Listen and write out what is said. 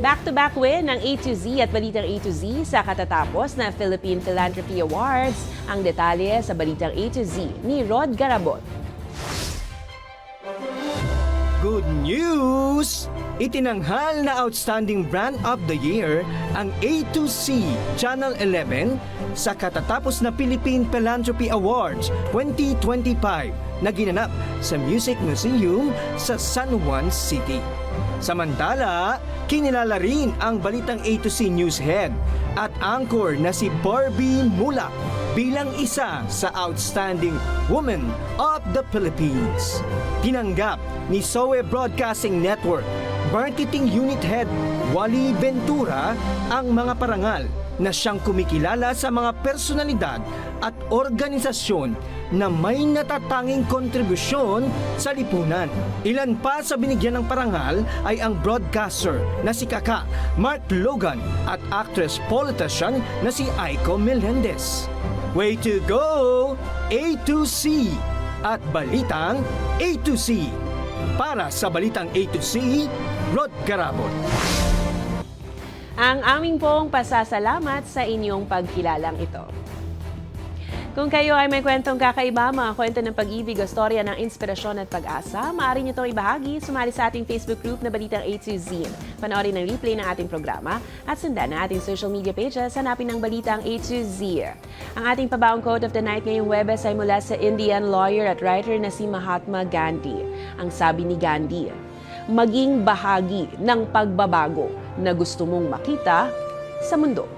Back-to-back win ng A to Z at Balitang A to Z sa katatapos na Philippine Philanthropy Awards. Ang detalye sa Balitang A to Z ni Rod Garabon. Good news! Itinanghal na Outstanding Brand of the Year ang A2C Channel 11 sa katatapos na Philippine Philanthropy Awards 2025 na ginanap sa Music Museum sa San Juan City. Samantala, kinilala rin ang Balitang A2C News Head at anchor na si Barbie Mulak bilang isa sa Outstanding Woman of the Philippines. Tinanggap ni SOE Broadcasting Network Marketing Unit Head Wally Ventura ang mga parangal na siyang kumikilala sa mga personalidad at organisasyon na may natatanging kontribusyon sa lipunan. Ilan pa sa binigyan ng parangal ay ang broadcaster na si Kaka Mark Logan at actress-politician na si Aiko Melendez. Way to go! A2C at Balitang A2C. Para sa Balitang A2C, Rod Garabon. Ang aming pong pasasalamat sa inyong pagkilalang ito. Kung kayo ay may kwentong kakaiba, mga kwento ng pag-ibig o storya ng inspirasyon at pag-asa, maaari niyo itong ibahagi, sumali sa ating Facebook group na Balitang A to Z. Panoorin ang replay ng ating programa at sundan ang ating social media pages, hanapin ng Balitang A to Z. Ang ating pabaong quote of the night ngayong Webes ay mula sa Indian lawyer at writer na si Mahatma Gandhi. Ang sabi ni Gandhi, maging bahagi ng pagbabago na gusto mong makita sa mundo.